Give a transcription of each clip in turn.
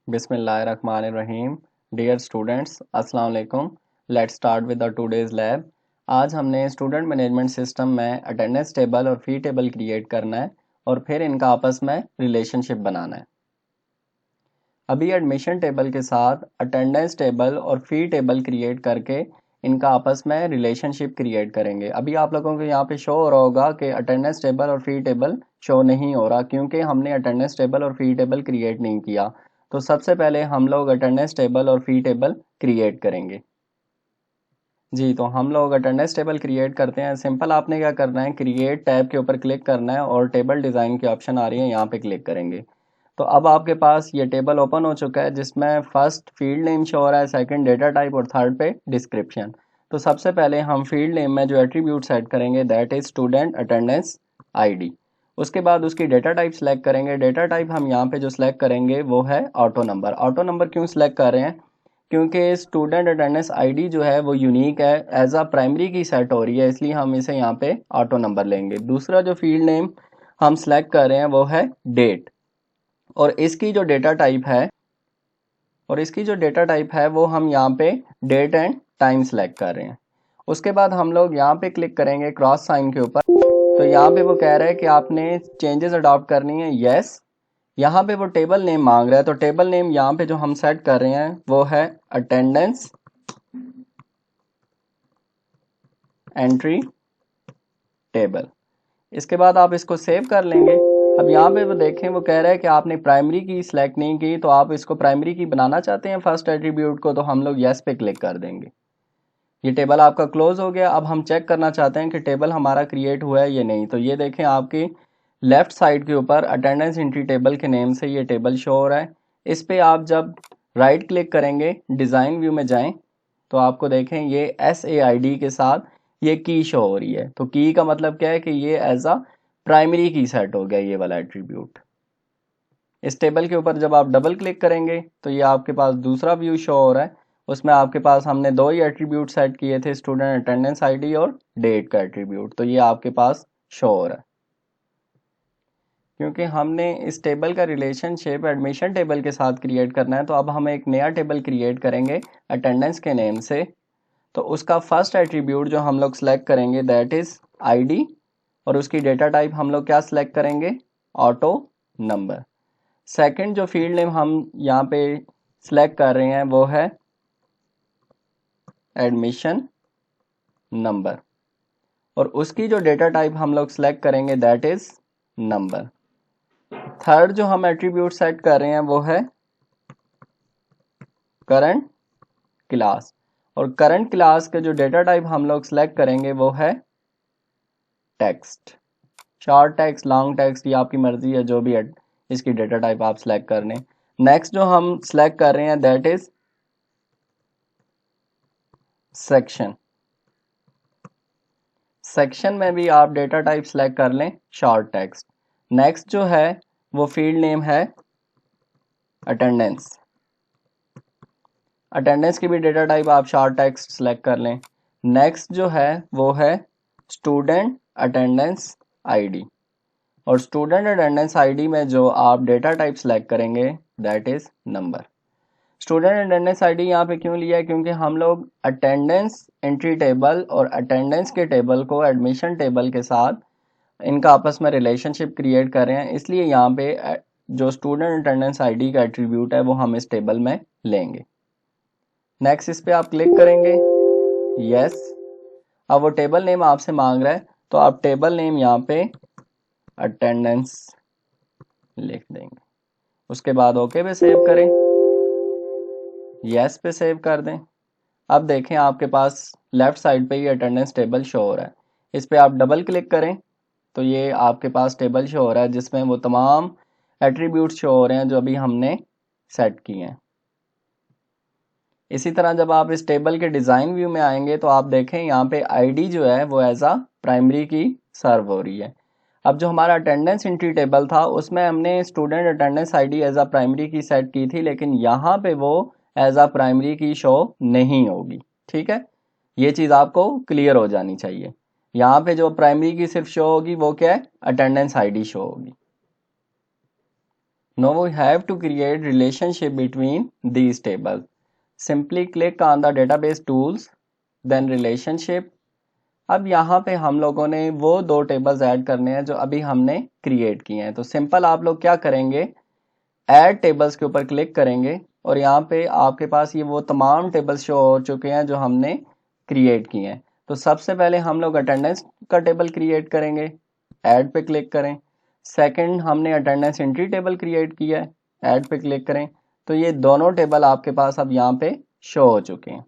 बिस्मिल्लाहिर्रहमानिर्रहीम। Dear students, अस्सलाम वालेकुम। Let's start with the today's lab. आज हमने स्टूडेंट मैनेजमेंट सिस्टम में अटेंडेंस टेबल और फ़ी टेबल क्रिएट करना है और फिर इनका आपस में रिलेशनशिप बनाना है। अभी एडमिशन टेबल के साथ अटेंडेंस टेबल और फ़ी टेबल क्रिएट करके इनका आपस में रिलेशनशिप क्रिएट करेंगे। अभी आप लोगों को यहाँ पे शो हो रहा होगा कि अटेंडेंस टेबल और फ़ी टेबल शो नहीं हो रहा क्योंकि हमने अटेंडेंस टेबल और फ़ी टेबल क्रिएट नहीं किया। तो सबसे पहले हम लोग अटेंडेंस टेबल और फ़ी टेबल क्रिएट करेंगे। जी, तो हम लोग अटेंडेंस टेबल क्रिएट करते हैं। सिंपल आपने क्या करना है, क्रिएट टैब के ऊपर क्लिक करना है और टेबल डिज़ाइन की ऑप्शन आ रही है, यहाँ पे क्लिक करेंगे। तो अब आपके पास ये टेबल ओपन हो चुका है जिसमें फर्स्ट फील्ड नेम शो हो रहा है, सेकंड डेटा टाइप और थर्ड पे डिस्क्रिप्शन। तो सबसे पहले हम फील्ड नेम में जो एट्रीब्यूट सेट करेंगे that is student attendance ID. उसके बाद उसकी डेटा टाइप सेलेक्ट करेंगे। डेटा टाइप हम यहाँ पे जो सिलेक्ट करेंगे वो है ऑटो नंबर। ऑटो नंबर क्यों सिलेक्ट कर रहे हैं, क्योंकि स्टूडेंट अटेंडेंस आईडी जो है वो यूनिक है, as a primary key set हो रही है, इसलिए हम इसे यहाँ पे ऑटो नंबर लेंगे। दूसरा जो फील्ड नेम हम सेलेक्ट कर रहे हैं वो है डेट, और इसकी जो डेटा टाइप है वो हम यहाँ पे डेट एंड टाइम सेलेक्ट कर रहे हैं। उसके बाद हम लोग यहाँ पे क्लिक करेंगे क्रॉस साइन के ऊपर। तो यहाँ पे वो कह रहा है कि आपने चेंजेस अडॉप्ट करनी है, यस। यहाँ पे वो टेबल नेम मांग रहा है, तो टेबल नेम यहाँ पे जो हम सेट कर रहे हैं वो है अटेंडेंस एंट्री टेबल। इसके बाद आप इसको सेव कर लेंगे। अब यहाँ पे वो देखें, वो कह रहा है कि आपने प्राइमरी की सिलेक्ट नहीं की, तो आप इसको प्राइमरी की बनाना चाहते हैं फर्स्ट एट्रीब्यूट को, तो हम लोग यस पे क्लिक कर देंगे। ये टेबल आपका क्लोज हो गया। अब हम चेक करना चाहते हैं कि टेबल हमारा क्रिएट हुआ है या नहीं। तो ये देखें, आपकी लेफ्ट साइड के ऊपर अटेंडेंस एंट्री टेबल के नेम से ये टेबल शो हो रहा है। इस पे आप जब राइट क्लिक करेंगे, डिज़ाइन व्यू में जाएं, तो आपको देखें ये SAID के साथ ये की शो हो रही है। तो की का मतलब क्या है कि ये as a primary key set हो गया ये वाला एट्रीब्यूट। इस टेबल के ऊपर जब आप डबल क्लिक करेंगे तो ये आपके पास दूसरा व्यू शो हो रहा है। उसमें आपके पास हमने दो ही एट्रीब्यूट सेट किए थे, स्टूडेंट अटेंडेंस आईडी और डेट का एट्रीब्यूट, तो ये आपके पास शो हो रहा है। क्योंकि हमने इस टेबल का रिलेशनशिप एडमिशन टेबल के साथ क्रिएट करना है, तो अब हम एक नया टेबल क्रिएट करेंगे अटेंडेंस के नेम से। तो उसका फर्स्ट एट्रीब्यूट जो हम लोग सेलेक्ट करेंगे दैट इज आईडी, और उसकी डेटा टाइप हम लोग क्या सेलेक्ट करेंगे, ऑटो नंबर। सेकंड जो फील्ड नेम हम यहाँ पे सेलेक्ट कर रहे हैं वो है एडमिशन नंबर, और उसकी जो डेटा टाइप हम लोग सेलेक्ट करेंगे दैट इज नंबर। थर्ड जो हम एट्रीब्यूट सेट कर रहे हैं वो है करंट क्लास, और करंट क्लास के जो डेटा टाइप हम लोग सेलेक्ट करेंगे वो है text. Short text, long text, ये आपकी मर्जी है, जो भी है इसकी डेटा टाइप आप सेलेक्ट कर लें। नेक्स्ट जो हम सेलेक्ट कर रहे हैं दैट इज सेक्शन। सेक्शन में भी आप डेटा टाइप सेलेक्ट कर लें शॉर्ट टेक्स्ट। नेक्स्ट जो है वो फील्ड नेम है अटेंडेंस। अटेंडेंस की भी डेटा टाइप आप शॉर्ट टेक्स्ट सेलेक्ट कर लें। नेक्स्ट जो है वो है स्टूडेंट अटेंडेंस आईडी, और स्टूडेंट अटेंडेंस आईडी में जो आप डेटा टाइप सेलेक्ट करेंगे that is number. Student attendance ID यहाँ पे क्यों लिया है, क्योंकि हम लोग अटेंडेंस एंट्री टेबल और अटेंडेंस के टेबल को एडमिशन टेबल के साथ इनका आपस में रिलेशनशिप क्रिएट कर रहे हैं, इसलिए यहाँ पे जो स्टूडेंट अटेंडेंस आईडी का एट्रीब्यूट है वो हम इस टेबल में लेंगे। नेक्स्ट इस पे आप क्लिक करेंगे, यस। अब वो टेबल नेम आपसे मांग रहा है, तो आप टेबल नेम यहाँ पे अटेंडेंस लिख देंगे। उसके बाद ओके पे सेव करें, यस पे सेव कर दें। अब देखें आपके पास लेफ्ट साइड पे ये अटेंडेंस टेबल शो हो रहा है। इस पे आप डबल क्लिक करें तो ये आपके पास टेबल शो हो रहा है जिसमें वो तमाम एट्रीब्यूट्स शो हो रहे हैं जो अभी हमने सेट किए हैं। इसी तरह जब आप इस टेबल के डिज़ाइन व्यू में आएंगे तो आप देखें यहाँ पे आईडी जो है वो एज अ प्राइमरी की सर्व हो रही है। अब जो हमारा अटेंडेंस एंट्री टेबल था उसमें हमने student attendance ID as a primary key set की थी, लेकिन यहाँ पे वो as a primary key show नहीं होगी। ठीक है, ये चीज़ आपको क्लियर हो जानी चाहिए। यहाँ पे जो प्राइमरी की सिर्फ शो होगी वो क्या है, अटेंडेंस आईडी शो होगी। Now we have to create relationship between these tables. Simply click on the database tools, then relationship. अब यहाँ पे हम लोगों ने वो दो टेबल्स ऐड करने हैं जो अभी हमने क्रिएट किए हैं। तो सिंपल आप लोग क्या करेंगे, ऐड टेबल्स के ऊपर क्लिक करेंगे और यहाँ पे आपके पास ये वो तमाम टेबल्स शो हो चुके हैं जो हमने क्रिएट किए हैं। तो सबसे पहले हम लोग अटेंडेंस का टेबल क्रिएट करेंगे, ऐड पे क्लिक करें। सेकंड हमने अटेंडेंस एंट्री टेबल क्रिएट किया है, ऐड पे क्लिक करें। तो ये दोनों टेबल आपके पास अब यहाँ पे शो हो चुके हैं।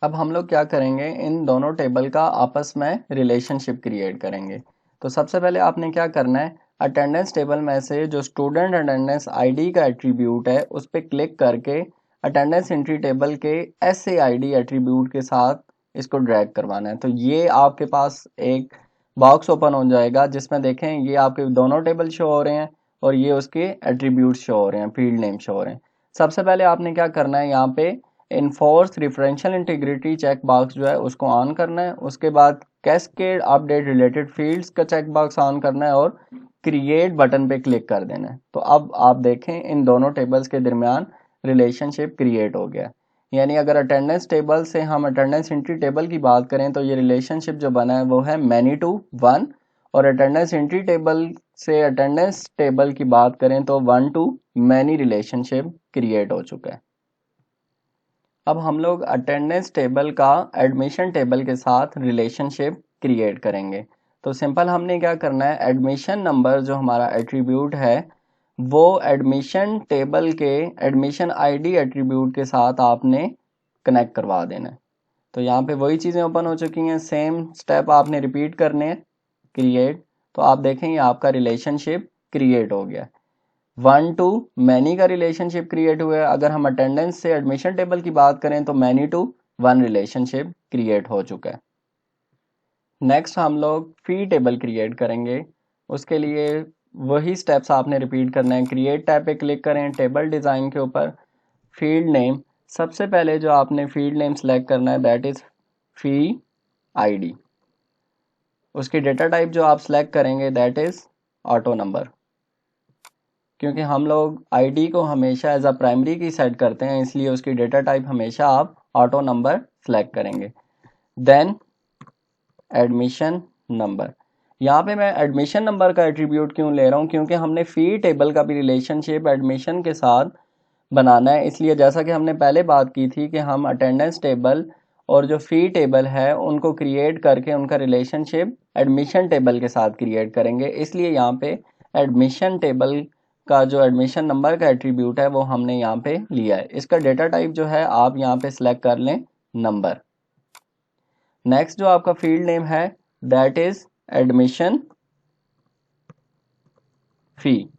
अब हम लोग क्या करेंगे, इन दोनों टेबल का आपस में रिलेशनशिप क्रिएट करेंगे। तो सबसे पहले आपने क्या करना है, अटेंडेंस टेबल में से जो स्टूडेंट अटेंडेंस आईडी का एट्रीब्यूट है उस पर क्लिक करके अटेंडेंस एंट्री टेबल के SAID एट्रीब्यूट के साथ इसको ड्रैग करवाना है। तो ये आपके पास एक बॉक्स ओपन हो जाएगा जिसमें देखें ये आपके दोनों टेबल शो हो रहे हैं और ये उसके एट्रीब्यूट शो हो रहे हैं, फील्ड नेम शो हो रहे हैं। सबसे पहले आपने क्या करना है, यहाँ पे enforce referential integrity check box जो है उसको ऑन करना है। उसके बाद कैस्केड अपडेट रिलेटेड फील्ड्स का चेक बॉक्स ऑन करना है और क्रिएट बटन पे क्लिक कर देना है। तो अब आप देखें इन दोनों टेबल्स के दरमियान रिलेशनशिप क्रिएट हो गया। यानी अगर अटेंडेंस टेबल से हम अटेंडेंस एंट्री टेबल की बात करें तो ये रिलेशनशिप जो बना है वो है मैनी टू वन, और अटेंडेंस एंट्री टेबल से अटेंडेंस टेबल की बात करें तो one two many relationship create हो चुका है। अब हम लोग अटेंडेंस टेबल का एडमिशन टेबल के साथ रिलेशनशिप क्रिएट करेंगे। तो सिंपल हमने क्या करना है, एडमिशन नंबर जो हमारा एट्रीब्यूट है वो एडमिशन टेबल के एडमिशन आईडी एट्रीब्यूट के साथ आपने कनेक्ट करवा देना है। तो यहाँ पे वही चीज़ें ओपन हो चुकी हैं, सेम स्टेप आपने रिपीट करने हैं, क्रिएट। तो आप देखेंगे आपका रिलेशनशिप क्रिएट हो गया। वन टू मैनी का रिलेशनशिप क्रिएट हुआ है। अगर हम अटेंडेंस से एडमिशन टेबल की बात करें तो many to one relationship create हो चुका है। नेक्स्ट हम लोग फी टेबल क्रिएट करेंगे। उसके लिए वही स्टेप्स आपने रिपीट करना है। क्रिएट टैब पे क्लिक करें, टेबल डिज़ाइन के ऊपर फील्ड नेम, सबसे पहले जो आपने फील्ड नेम सेलेक्ट करना है दैट इज़ फी आईडी। उसकी डेटा टाइप जो आप सेलेक्ट करेंगे दैट इज़ ऑटो नंबर, क्योंकि हम लोग आईडी को हमेशा as a primary key set करते हैं इसलिए उसकी डेटा टाइप हमेशा आप ऑटो नंबर सेलेक्ट करेंगे। देन एडमिशन नंबर, यहाँ पे मैं एडमिशन नंबर का एट्रीब्यूट क्यों ले रहा हूँ, क्योंकि हमने फ़ी टेबल का भी रिलेशनशिप एडमिशन के साथ बनाना है। इसलिए जैसा कि हमने पहले बात की थी कि हम अटेंडेंस टेबल और जो फ़ी टेबल है उनको क्रिएट करके उनका रिलेशनशिप एडमिशन टेबल के साथ क्रिएट करेंगे। इसलिए यहाँ पे एडमिशन टेबल का जो एडमिशन नंबर का एट्रीब्यूट है वो हमने यहाँ पे लिया है। इसका डेटा टाइप जो है आप यहाँ पे सिलेक्ट कर लें नंबर। नेक्स्ट जो आपका फील्ड नेम है दैट इज एडमिशन फी,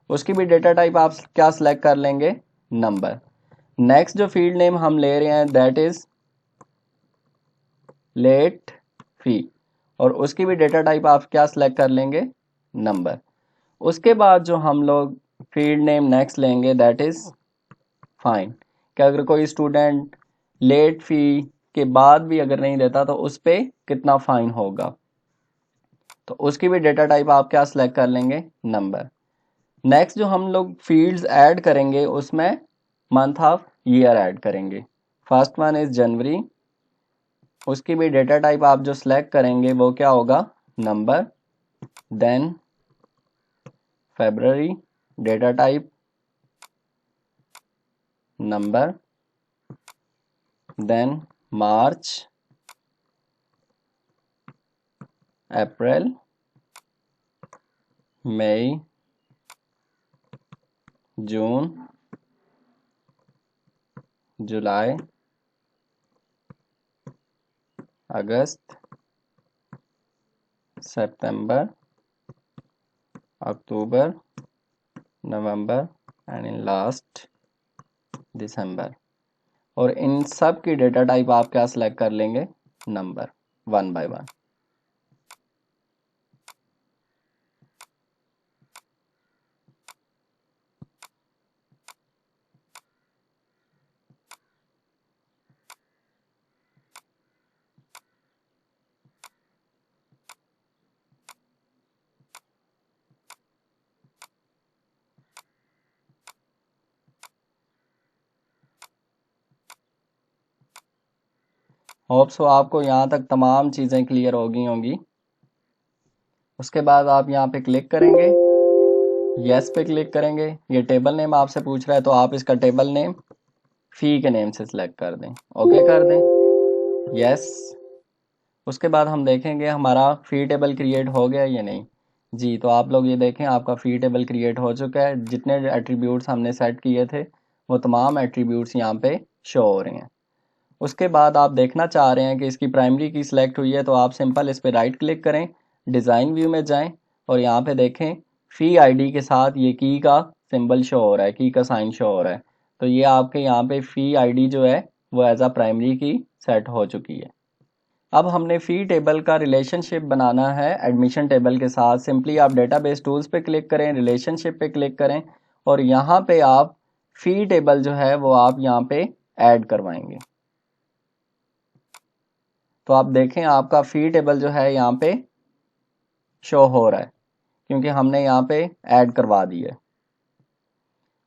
उसकी भी डेटा टाइप आप क्या सिलेक्ट कर लेंगे, नंबर। नेक्स्ट जो फील्ड नेम हम ले रहे हैं दैट इज लेट फी, और उसकी भी डेटा टाइप आप क्या सिलेक्ट कर लेंगे, नंबर। उसके बाद जो हम लोग फील्ड नेम नेक्स्ट लेंगे दैट इज फाइन, कि अगर कोई स्टूडेंट लेट फी के बाद भी अगर नहीं देता तो उस पर कितना फाइन होगा। तो उसकी भी डेटा टाइप आप क्या सिलेक्ट कर लेंगे, नंबर। नेक्स्ट जो हम लोग फील्ड्स ऐड करेंगे उसमें मंथ ऑफ ईयर ऐड करेंगे। फर्स्ट वन इज जनवरी, उसकी भी डेटा टाइप आप जो सिलेक्ट करेंगे वो क्या होगा, number. Then February, data type number. Then March, April, मई, जून, जुलाई, अगस्त, सितंबर, अक्टूबर, नवंबर एंड इन लास्ट दिसंबर। और इन सब की डेटा टाइप आप क्या सिलेक्ट कर लेंगे, number, one by one. Hope so आपको यहाँ तक तमाम चीज़ें क्लियर हो गई होंगी। उसके बाद आप यहाँ पे क्लिक करेंगे, यस पे क्लिक करेंगे। ये टेबल नेम आपसे पूछ रहा है तो आप इसका टेबल नेम फी के नेम से सिलेक्ट कर दें, ओके कर दें, यस। उसके बाद हम देखेंगे हमारा फी टेबल क्रिएट हो गया या नहीं। जी, तो आप लोग ये देखें आपका फी टेबल क्रिएट हो चुका है। जितने एट्रीब्यूट्स हमने सेट किए थे वो तमाम एट्रीब्यूट्स यहाँ पे शो हो रहे हैं। उसके बाद आप देखना चाह रहे हैं कि इसकी प्राइमरी की सिलेक्ट हुई है तो आप सिंपल इस पर राइट क्लिक करें, डिज़ाइन व्यू में जाएं और यहाँ पे देखें फ़ी आईडी के साथ ये की का सिंबल शो हो रहा है, की का साइन शो हो रहा है। तो ये आपके यहाँ पे फ़ी आईडी जो है वो as a primary key set हो चुकी है। अब हमने फ़ी टेबल का रिलेशनशिप बनाना है एडमिशन टेबल के साथ। सिंपली आप डेटाबेस टूल्स पे क्लिक करें, रिलेशनशिप पे क्लिक करें और यहाँ पे आप फ़ी टेबल जो है वो आप यहाँ पे ऐड करवाएंगे। तो आप देखें आपका फ़ी टेबल जो है यहाँ पे शो हो रहा है क्योंकि हमने यहाँ पे ऐड करवा दी है।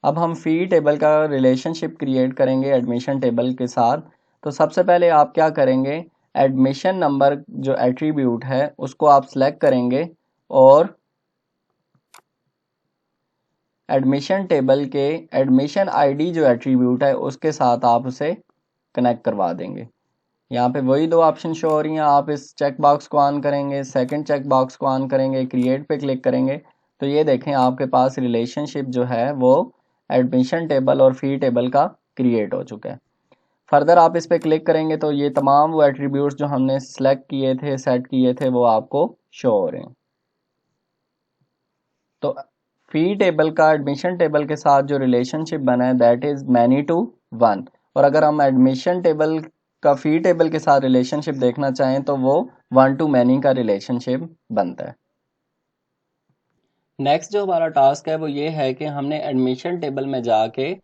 अब हम फ़ी टेबल का रिलेशनशिप क्रिएट करेंगे एडमिशन टेबल के साथ। तो सबसे पहले आप क्या करेंगे, एडमिशन नंबर जो एट्रीब्यूट है उसको आप सिलेक्ट करेंगे और एडमिशन टेबल के एडमिशन आईडी जो एट्रीब्यूट है उसके साथ आप उसे कनेक्ट करवा देंगे। यहाँ पे वही दो ऑप्शन शो हो रही हैं, आप इस चेक बॉक्स को ऑन करेंगे, सेकंड चेक बॉक्स को ऑन करेंगे, क्रिएट पे क्लिक करेंगे तो ये देखें आपके पास रिलेशनशिप जो है वो एडमिशन टेबल और फ़ी टेबल का क्रिएट हो चुका है। फर्दर आप इस पर क्लिक करेंगे तो ये तमाम वो एट्रीब्यूट्स जो हमने सेलेक्ट किए थे, सेट किए थे, वो आपको शो हो रहे हैं। तो फ़ी टेबल का एडमिशन टेबल के साथ जो रिलेशनशिप बना है that is many to one. और अगर हम एडमिशन टेबल का फ़ी टेबल के साथ रिलेशनशिप देखना चाहें तो वो वन टू मैनी का रिलेशनशिप बनता है। नेक्स्ट जो हमारा टास्क है वो ये है कि हमने एडमिशन टेबल में जाके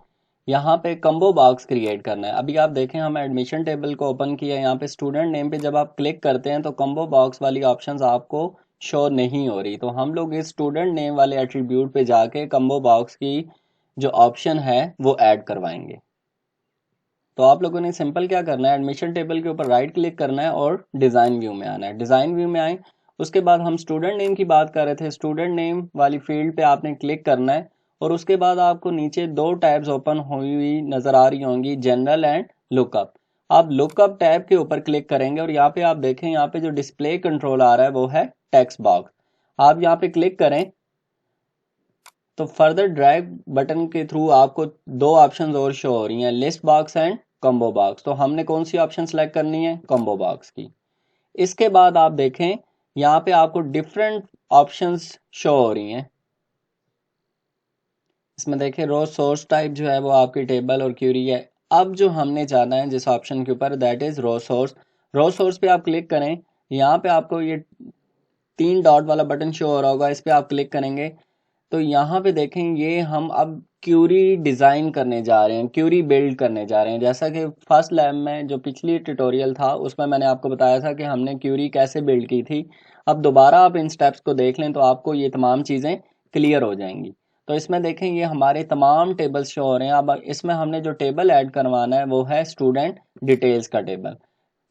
यहाँ पे कम्बो बॉक्स क्रिएट करना है। अभी आप देखें हम एडमिशन टेबल को ओपन किया, यहाँ पे स्टूडेंट नेम पे जब आप क्लिक करते हैं तो कम्बो बॉक्स वाली ऑप्शंस आपको शो नहीं हो रही। तो हम लोग इस स्टूडेंट नेम वाले एट्रीब्यूट पे जाके कम्बो बॉक्स की जो ऑप्शन है वो ऐड करवाएंगे। तो आप लोगों ने सिंपल क्या करना है, एडमिशन टेबल के ऊपर राइट क्लिक करना है और डिज़ाइन व्यू में आना है। डिज़ाइन व्यू में आए, उसके बाद हम स्टूडेंट नेम की बात कर रहे थे, स्टूडेंट नेम वाली फील्ड पे आपने क्लिक करना है और उसके बाद आपको नीचे दो टैब्स ओपन हुई नज़र आ रही होंगी, जनरल एंड लुकअप। आप लुकअप टैब के ऊपर क्लिक करेंगे और यहाँ पे आप देखें यहाँ पे जो डिस्प्ले कंट्रोल आ रहा है वो है टेक्स्ट बॉक्स। आप यहाँ पे क्लिक करें तो फर्दर ड्रैग बटन के थ्रू आपको दो ऑप्शंस और शो हो रही हैं, list box and combo box. तो हमने कौन सी ऑप्शन सेलेक्ट करनी है, कॉम्बो बॉक्स की। इसके बाद आप देखें यहाँ पे आपको डिफरेंट ऑप्शंस शो हो रही हैं। इसमें देखें रो सोर्स टाइप जो है वो आपकी टेबल और क्यूरी है। अब जो हमने जाना है जिस ऑप्शन के ऊपर that is row source. Row source पे आप क्लिक करें, यहाँ पे आपको ये तीन डॉट वाला बटन शो हो रहा होगा, इस पे आप क्लिक करेंगे तो यहाँ पे देखें ये हम अब क्यूरी डिज़ाइन करने जा रहे हैं, क्यूरी बिल्ड करने जा रहे हैं। जैसा कि फर्स्ट लैब में जो पिछली ट्यूटोरियल था उसमें मैंने आपको बताया था कि हमने क्यूरी कैसे बिल्ड की थी। अब दोबारा आप इन स्टेप्स को देख लें तो आपको ये तमाम चीज़ें क्लियर हो जाएंगी। तो इसमें देखें ये हमारे तमाम टेबल्स शो हो रहे हैं। अब इसमें हमने जो टेबल ऐड करवाना है वो है स्टूडेंट डिटेल्स का टेबल।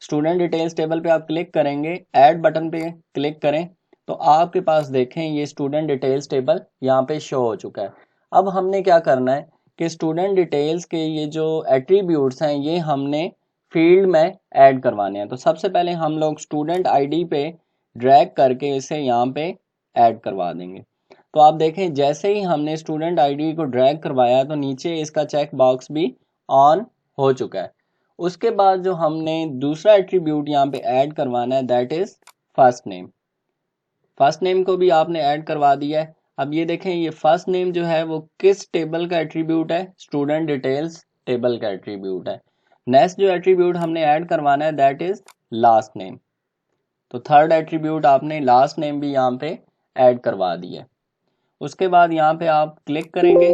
स्टूडेंट डिटेल्स टेबल पे आप क्लिक करेंगे, ऐड बटन पे क्लिक करें तो आपके पास देखें ये स्टूडेंट डिटेल्स टेबल यहाँ पे शो हो चुका है। अब हमने क्या करना है कि स्टूडेंट डिटेल्स के ये जो एट्रीब्यूट्स हैं ये हमने फील्ड में ऐड करवाने हैं। तो सबसे पहले हम लोग स्टूडेंट आईडी पे ड्रैग करके इसे यहाँ पे ऐड करवा देंगे। तो आप देखें जैसे ही हमने स्टूडेंट आईडी को ड्रैग करवाया तो नीचे इसका चेक बॉक्स भी ऑन हो चुका है। उसके बाद जो हमने दूसरा एट्रीब्यूट यहाँ पे ऐड करवाना है that is first name. First name को भी आपने ऐड करवा दिया है। अब ये देखें ये फर्स्ट नेम जो है वो किस टेबल का एट्रीब्यूट है, स्टूडेंट डिटेल्स टेबल का एट्रीब्यूट है। नेक्स्ट जो एट्रीब्यूट हमने ऐड करवाना है दैट इज लास्ट नेम। तो थर्ड एट्रीब्यूट आपने लास्ट नेम भी यहाँ पे ऐड करवा दिया है। उसके बाद यहाँ पे आप क्लिक करेंगे,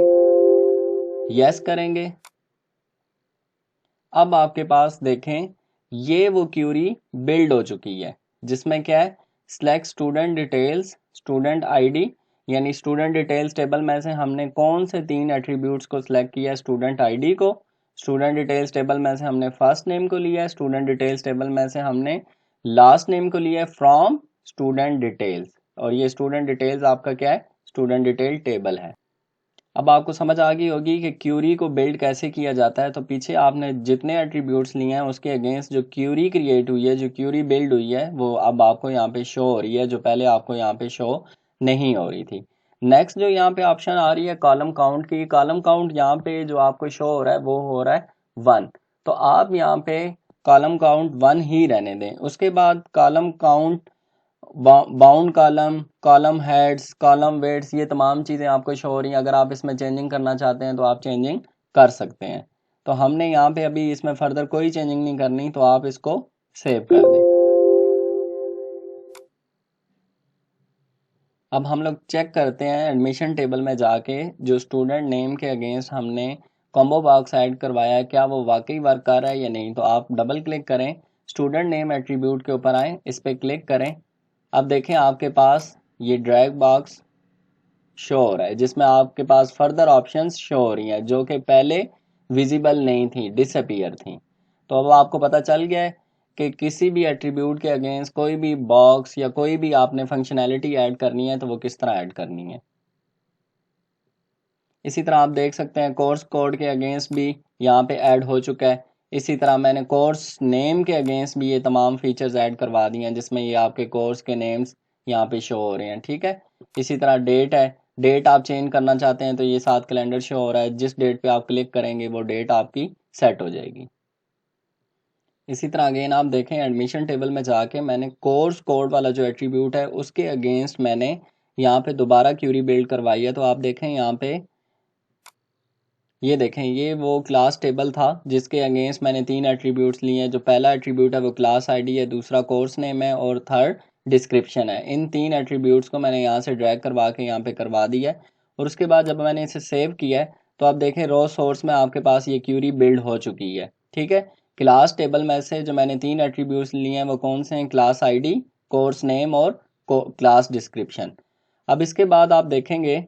यस करेंगे। अब आपके पास देखें ये वो क्यूरी बिल्ड हो चुकी है जिसमें क्या है, select student details student ID, यानी स्टूडेंट डिटेल्स टेबल में से हमने कौन से तीन एट्रीब्यूट्स को सिलेक्ट किया है, स्टूडेंट आईडी को, स्टूडेंट डिटेल्स टेबल में से हमने फर्स्ट नेम को लिया है, स्टूडेंट डिटेल्स टेबल में से हमने लास्ट नेम को लिया है फ्रॉम स्टूडेंट डिटेल्स, और ये स्टूडेंट डिटेल्स आपका क्या है, स्टूडेंट डिटेल टेबल है। अब आपको समझ आ गई होगी कि क्यूरी को बिल्ड कैसे किया जाता है। तो पीछे आपने जितने एट्रीब्यूट्स लिए हैं उसके अगेंस्ट जो क्यूरी क्रिएट हुई है, जो क्यूरी बिल्ड हुई है, वो अब आपको यहाँ पे शो हो रही है, जो पहले आपको यहाँ पे शो नहीं हो रही थी। नेक्स्ट जो यहाँ पे ऑप्शन आ रही है कॉलम काउंट की, कॉलम काउंट यहाँ पे जो आपको शो हो रहा है वो हो रहा है 1। तो आप यहाँ पे कॉलम काउंट 1 ही रहने दें। उसके बाद column count, bound column, column heads, column widths, ये तमाम चीज़ें आपको शो हो रही हैं। अगर आप इसमें चेंजिंग करना चाहते हैं तो आप चेंजिंग कर सकते हैं। तो हमने यहाँ पे अभी इसमें फर्दर कोई चेंजिंग नहीं करनी, तो आप इसको सेव कर दें। अब हम लोग चेक करते हैं एडमिशन टेबल में जाके जो स्टूडेंट नेम के अगेंस्ट हमने कॉम्बो बॉक्स ऐड करवाया है, क्या वो वाकई वर्क कर रहा है या नहीं। तो आप डबल क्लिक करें, स्टूडेंट नेम एट्रीब्यूट के ऊपर आएँ, इस पर क्लिक करें। अब देखें आपके पास ये ड्रैग बॉक्स शो हो रहा है जिसमें आपके पास फर्दर ऑप्शंस शो हो रही हैं जो कि पहले विजिबल नहीं थी, डिसअपीयर थी। तो अब आपको पता चल गया है कि किसी भी एट्रीब्यूट के अगेंस्ट कोई भी बॉक्स या कोई भी आपने फंक्शनैलिटी ऐड करनी है तो वो किस तरह ऐड करनी है। इसी तरह आप देख सकते हैं कोर्स कोड के अगेंस्ट भी यहाँ पे ऐड हो चुका है। इसी तरह मैंने कोर्स नेम के अगेंस्ट भी ये तमाम फीचर्स ऐड करवा दिए हैं जिसमें ये आपके कोर्स के नेम्स यहाँ पे शो हो रहे हैं, ठीक है। इसी तरह डेट है, डेट आप चेंज करना चाहते हैं तो ये साथ कैलेंडर शो हो रहा है, जिस डेट पे आप क्लिक करेंगे वो डेट आपकी सेट हो जाएगी। इसी तरह अगेन आप देखें एडमिशन टेबल में जाके मैंने कोर्स कोड वाला जो एट्रीब्यूट है उसके अगेंस्ट मैंने यहाँ पे दोबारा क्यूरी बिल्ड करवाई है। तो आप देखें यहाँ पे, ये देखें ये वो क्लास टेबल था जिसके अगेंस्ट मैंने 3 एट्रीब्यूट्स लिए हैं। जो पहला एट्रीब्यूट है वो क्लास आईडी है, दूसरा कोर्स नेम है और थर्ड डिस्क्रिप्शन है। इन 3 एट्रीब्यूट्स को मैंने यहाँ से ड्रैग करवा के यहाँ पे करवा दिया है। और उसके बाद जब मैंने इसे सेव किया है तो आप देखें रो सोर्स में आपके पास ये क्यूरी बिल्ड हो चुकी है, ठीक है। क्लास टेबल में से जो मैंने 3 एट्रीब्यूट्स लिए हैं वो कौन से हैं, क्लास आई, कोर्स नेम और क्लास डिस्क्रिप्शन। अब इसके बाद आप देखेंगे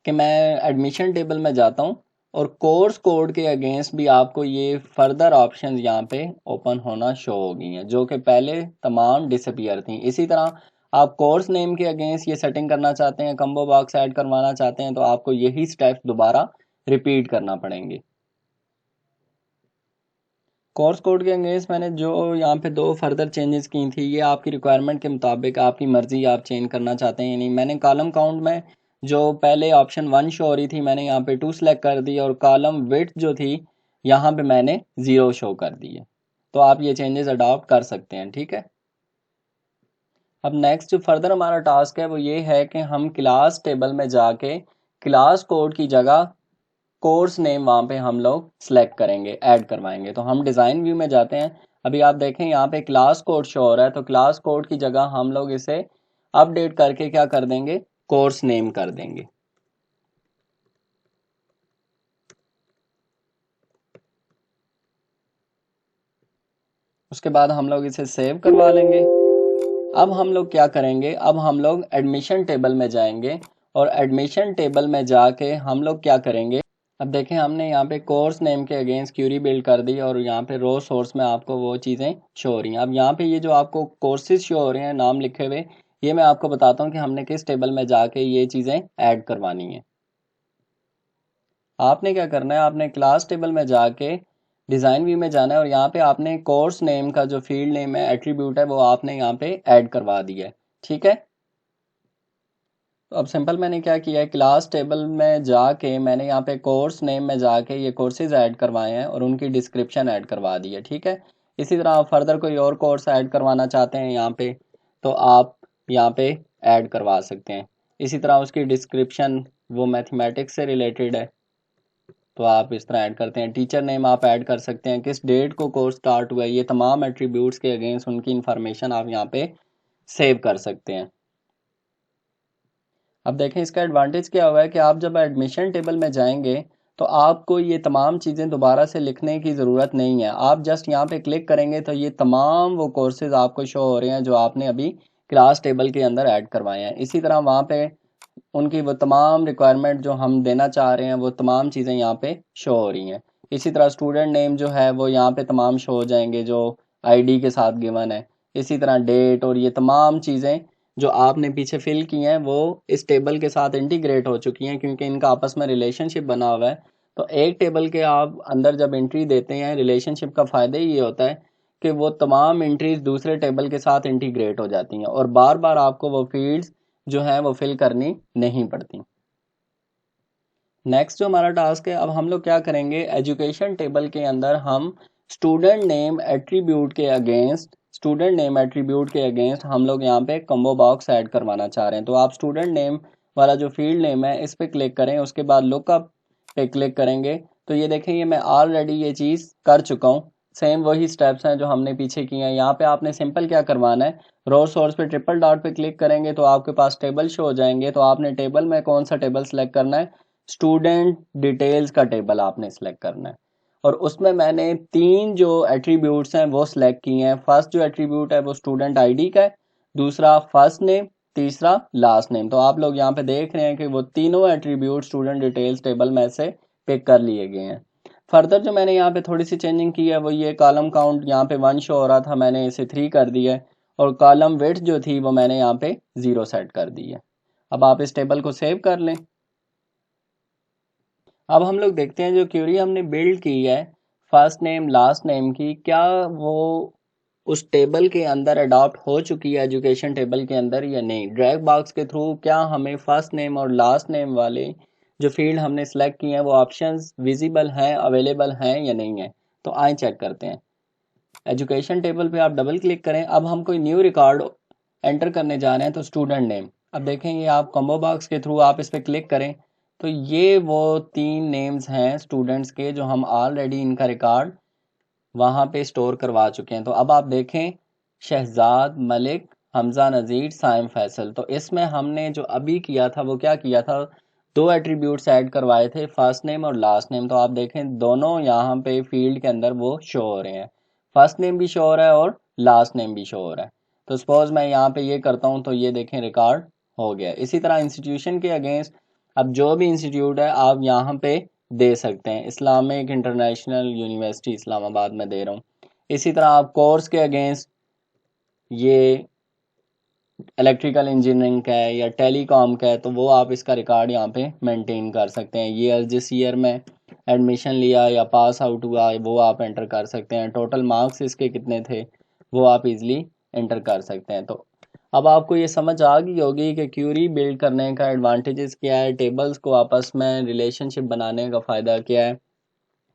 कि मैं एडमिशन टेबल में जाता हूँ और कोर्स कोड के अगेंस्ट भी आपको ये फर्दर ऑप्शन यहाँ पे ओपन होना शो हो गई हैं जो कि पहले तमाम डिसअपीयर थी। इसी तरह आप कोर्स नेम के अगेंस्ट ये सेटिंग करना चाहते हैं, कम्बो बॉक्स ऐड करवाना चाहते हैं, तो आपको यही स्टेप्स दोबारा रिपीट करना पड़ेंगे। कोर्स कोड के अगेंस्ट मैंने जो यहाँ पे 2 फर्दर चेंजेस की थी, ये आपकी रिक्वायरमेंट के मुताबिक आपकी मर्जी, आप चेंज करना चाहते हैं या नहीं। मैंने कॉलम काउंट में जो पहले ऑप्शन 1 शो हो रही थी मैंने यहाँ पे 2 सेलेक्ट कर दी और कॉलम विड्थ जो थी यहाँ पे मैंने 0 शो कर दी है। तो आप ये चेंजेस अडॉप्ट कर सकते हैं, ठीक है। अब नेक्स्ट जो फर्दर हमारा टास्क है वो ये है कि हम क्लास टेबल में जाके क्लास कोड की जगह कोर्स नेम वहाँ पे हम लोग सेलेक्ट करेंगे, ऐड करवाएंगे। तो हम डिज़ाइन व्यू में जाते हैं। अभी आप देखें यहाँ पे क्लास कोड शो हो रहा है, तो क्लास कोड की जगह हम लोग इसे अपडेट करके क्या कर देंगे, कोर्स नेम कर देंगे। उसके बाद हम लोग इसे सेव करवा लेंगे। अब हम लोग क्या करेंगे, अब हम लोग एडमिशन टेबल में जाएंगे और एडमिशन टेबल में जाके हम लोग क्या करेंगे, अब देखें हमने यहाँ पे कोर्स नेम के अगेंस्ट क्यूरी बिल्ड कर दी और यहाँ पे रो सोर्स में आपको वो चीज़ें शो हो रही हैं। अब यहाँ पे ये जो आपको कोर्सेज शो हो रहे हैं नाम लिखे हुए, ये मैं आपको बताता हूँ कि हमने किस टेबल में जाके ये चीज़ें ऐड करवानी है। आपने क्या करना है, आपने क्लास टेबल में जाके डिज़ाइन व्यू में जाना है और यहाँ पे आपने कोर्स नेम का जो फील्ड नेम है, एट्रीब्यूट है, वो आपने यहाँ पे ऐड करवा दिया है, ठीक है। तो अब सिंपल मैंने क्या किया है, क्लास टेबल में जाके मैंने यहाँ पे कोर्स नेम में जाके ये कोर्सेज ऐड करवाए हैं और उनकी डिस्क्रिप्शन ऐड करवा दी है, ठीक है। इसी तरह आप फर्दर कोई और कोर्स ऐड करवाना चाहते हैं यहाँ पे तो आप यहाँ पे ऐड करवा सकते हैं। इसी तरह उसकी डिस्क्रिप्शन वो मैथमेटिक्स से रिलेटेड है तो आप इस तरह ऐड करते हैं। टीचर नेम आप ऐड कर सकते हैं, किस डेट को कोर्स स्टार्ट हुआ है, ये तमाम एट्रीब्यूट्स के अगेंस्ट उनकी इंफॉर्मेशन आप यहाँ पे सेव कर सकते हैं। अब देखें इसका एडवांटेज क्या हुआ है कि आप जब एडमिशन टेबल में जाएंगे तो आपको ये तमाम चीज़ें दोबारा से लिखने की ज़रूरत नहीं है। आप जस्ट यहाँ पे क्लिक करेंगे तो ये तमाम वो कोर्सेज आपको शो हो रहे हैं जो आपने अभी क्लास टेबल के अंदर ऐड करवाए हैं। इसी तरह वहाँ पे उनकी वो तमाम रिक्वायरमेंट जो हम देना चाह रहे हैं वो तमाम चीज़ें यहाँ पे शो हो रही हैं। इसी तरह स्टूडेंट नेम जो है वो यहाँ पे तमाम शो हो जाएंगे जो आईडी के साथ गिवन है। इसी तरह डेट और ये तमाम चीज़ें जो आपने पीछे फिल की हैं वो इस टेबल के साथ इंटीग्रेट हो चुकी हैं, क्योंकि इनका आपस में रिलेशनशिप बना हुआ है। तो एक टेबल के आप अंदर जब एंट्री देते हैं, रिलेशनशिप का फ़ायदा ये होता है कि वो तमाम एंट्रीज दूसरे टेबल के साथ इंटीग्रेट हो जाती हैं और बार बार आपको वो फील्ड्स जो हैं वो फिल करनी नहीं पड़ती। नेक्स्ट जो हमारा टास्क है, अब हम लोग क्या करेंगे, एजुकेशन टेबल के अंदर हम स्टूडेंट नेम एट्रीब्यूट के अगेंस्ट हम लोग यहाँ पे कम्बो बॉक्स ऐड करवाना चाह रहे हैं। तो आप स्टूडेंट नेम वाला जो फील्ड नेम है इस पे क्लिक करें, उसके बाद लुकअप पे क्लिक करेंगे तो ये देखें ये मैं ऑलरेडी ये चीज़ कर चुका हूँ। सेम वही स्टेप्स हैं जो हमने पीछे किए हैं। यहाँ पे आपने सिंपल क्या करवाना है, रो सोर्स पे ट्रिपल डॉट पे क्लिक करेंगे तो आपके पास टेबल शो हो जाएंगे। तो आपने टेबल में कौन सा टेबल सेलेक्ट करना है, स्टूडेंट डिटेल्स का टेबल आपने सेलेक्ट करना है। और उसमें मैंने 3 जो एट्रीब्यूट्स हैं वो सिलेक्ट किए हैं। फर्स्ट जो एट्रीब्यूट है वो स्टूडेंट आईडी का है, दूसरा फर्स्ट नेम, तीसरा लास्ट नेम। तो आप लोग यहाँ पे देख रहे हैं कि वो तीनों एट्रीब्यूट स्टूडेंट डिटेल्स टेबल में से पिक कर लिए गए हैं। फर्दर जो मैंने यहाँ पे थोड़ी सी चेंजिंग की है वो ये कॉलम काउंट यहाँ पे 1 शो हो रहा था, मैंने इसे 3 कर दिया है और कॉलम विड्थ जो थी वो मैंने यहाँ पे 0 सेट कर दी है। अब आप इस टेबल को सेव कर लें। अब हम लोग देखते हैं जो क्यूरी हमने बिल्ड की है फर्स्ट नेम लास्ट नेम की, क्या वो उस टेबल के अंदर अडॉप्ट हो चुकी है एजुकेशन टेबल के अंदर या नहीं। ड्रैग बॉक्स के थ्रू क्या हमें फर्स्ट नेम और लास्ट नेम वाले जो फील्ड हमने सेलेक्ट किए हैं वो ऑप्शंस विजिबल हैं, अवेलेबल हैं या नहीं है। तो आए चेक करते हैं। एजुकेशन टेबल पे आप डबल क्लिक करें। अब हम कोई न्यू रिकॉर्ड एंटर करने जा रहे हैं तो स्टूडेंट नेम, अब देखेंगे आप कॉम्बो बॉक्स के थ्रू आप इस पर क्लिक करें तो ये वो 3 नेम्स हैं स्टूडेंट्स के जो हम ऑलरेडी इनका रिकॉर्ड वहाँ पे स्टोर करवा चुके हैं। तो अब आप देखें शहजाद, मलिक, हमजा नज़ीर, साइम फैसल। तो इसमें हमने जो अभी किया था वो क्या किया था, 2 एट्रीब्यूट्स ऐड करवाए थे, फर्स्ट नेम और लास्ट नेम। तो आप देखें दोनों यहाँ पे फील्ड के अंदर वो शो हो रहे हैं, फर्स्ट नेम भी शो हो रहा है और लास्ट नेम भी शो हो रहा है। तो सपोज मैं यहाँ पे ये करता हूँ तो ये देखें रिकॉर्ड हो गया। इसी तरह इंस्टीट्यूशन के अगेंस्ट अब जो भी इंस्टीट्यूट है आप यहाँ पे दे सकते हैं। इस्लामिक इंटरनेशनल यूनिवर्सिटी इस्लामाबाद में दे रहा हूँ। इसी तरह आप कोर्स के अगेंस्ट ये इलेक्ट्रिकल इंजीनियरिंग का है या टेलीकॉम का है तो वो आप इसका रिकॉर्ड यहाँ पे मेंटेन कर सकते हैं। ये जिस ईयर में एडमिशन लिया या पास आउट हुआ वो आप एंटर कर सकते हैं। टोटल मार्क्स इसके कितने थे वो आप इजीली एंटर कर सकते हैं। तो अब आपको ये समझ आ गई होगी कि क्यूरी बिल्ड करने का एडवांटेजेस क्या है, टेबल्स को आपस में रिलेशनशिप बनाने का फ़ायदा क्या है,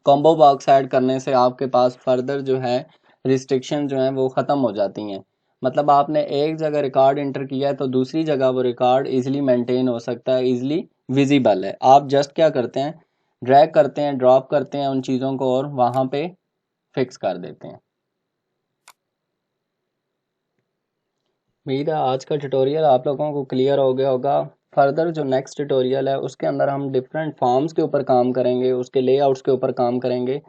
कॉम्बो बॉक्स ऐड करने से आपके पास फर्दर जो है रिस्ट्रिक्शन जो हैं वो ख़त्म हो जाती हैं। मतलब आपने एक जगह रिकॉर्ड इंटर किया है तो दूसरी जगह वो रिकॉर्ड इजीली मेंटेन हो सकता है, इजीली विजिबल है। आप जस्ट क्या करते हैं, ड्रैग करते हैं, ड्रॉप करते हैं उन चीज़ों को और वहाँ पे फिक्स कर देते हैं। उम्मीद है आज का ट्यूटोरियल आप लोगों को क्लियर हो गया होगा। फर्दर जो नेक्स्ट ट्यूटोरियल है उसके अंदर हम डिफरेंट फॉर्म्स के ऊपर काम करेंगे, उसके लेआउट्स के ऊपर काम करेंगे।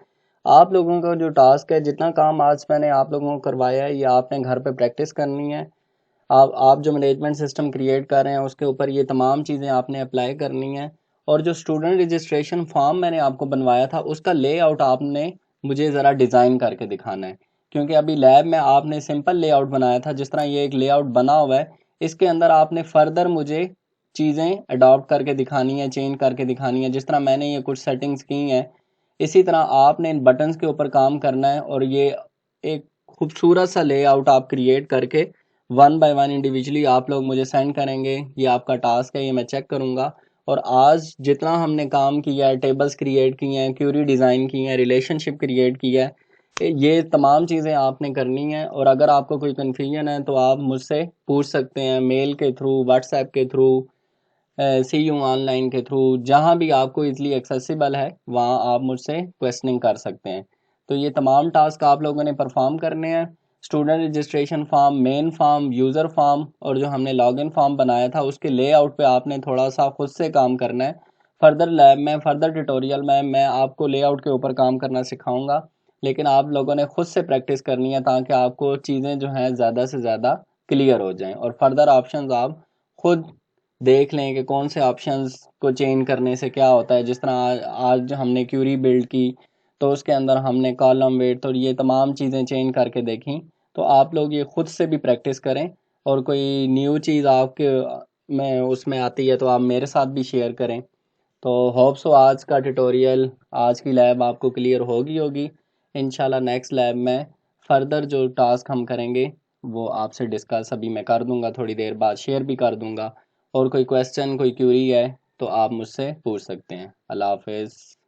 आप लोगों का जो टास्क है, जितना काम आज मैंने आप लोगों को करवाया है ये आपने घर पे प्रैक्टिस करनी है। आप जो मैनेजमेंट सिस्टम क्रिएट कर रहे हैं उसके ऊपर ये तमाम चीज़ें आपने अप्लाई करनी है। और जो स्टूडेंट रजिस्ट्रेशन फॉर्म मैंने आपको बनवाया था उसका लेआउट आपने मुझे ज़रा डिज़ाइन करके दिखाना है, क्योंकि अभी लैब में आपने सिंपल लेआउट बनाया था। जिस तरह ये एक लेआउट बना हुआ है इसके अंदर आपने फर्दर मुझे चीज़ें अडॉप्ट करके दिखानी है, चेंज करके दिखानी है। जिस तरह मैंने ये कुछ सेटिंग्स की हैं इसी तरह आपने इन बटन्स के ऊपर काम करना है और ये एक खूबसूरत सा लेआउट आप क्रिएट करके 1 बाय 1 इंडिविजुअली आप लोग मुझे सेंड करेंगे। ये आपका टास्क है, ये मैं चेक करूँगा। और आज जितना हमने काम किया है, टेबल्स क्रिएट किए हैं, क्यूरी डिज़ाइन की हैं, रिलेशनशिप क्रिएट किया है, ये तमाम चीज़ें आपने करनी है। और अगर आपको कोई कन्फ्यूजन है तो आप मुझसे पूछ सकते हैं मेल के थ्रू, व्हाट्सएप के थ्रू, CU ऑनलाइन के थ्रू, जहाँ भी आपको इजली एक्सेसिबल है वहाँ आप मुझसे क्वेश्चनिंग कर सकते हैं। तो ये तमाम टास्क आप लोगों ने परफॉर्म करने हैं। Student registration form, main form, user form और जो हमने लॉगिन फॉर्म बनाया था उसके लेआउट पे आपने थोड़ा सा खुद से काम करना है। फर्दर लैब में, फर्दर ट्यूटोरियल में मैं आपको लेआउट के ऊपर काम करना सिखाऊंगा, लेकिन आप लोगों ने खुद से प्रैक्टिस करनी है ताकि आपको चीज़ें जो हैं ज़्यादा से ज़्यादा क्लियर हो जाएं और फर्दर ऑप्शंस आप खुद देख लें कि कौन से ऑप्शंस को चेंज करने से क्या होता है। जिस तरह आज हमने क्यूरी बिल्ड की तो उसके अंदर हमने कॉलम वेट और ये तमाम चीज़ें चेंज करके देखी। तो आप लोग ये खुद से भी प्रैक्टिस करें, और कोई न्यू चीज़ आपके में उसमें आती है तो आप मेरे साथ भी शेयर करें। तो होप सो आज का ट्यूटोरियल, आज की लैब आपको क्लियर होगी। इंशाल्लाह नेक्स्ट लैब में फ़र्दर जो टास्क हम करेंगे वो आपसे डिस्कस अभी मैं कर दूंगा, थोड़ी देर बाद शेयर भी कर दूंगा। और कोई क्वेश्चन, कोई क्यूरी है तो आप मुझसे पूछ सकते हैं। अल्लाह हाफिज़।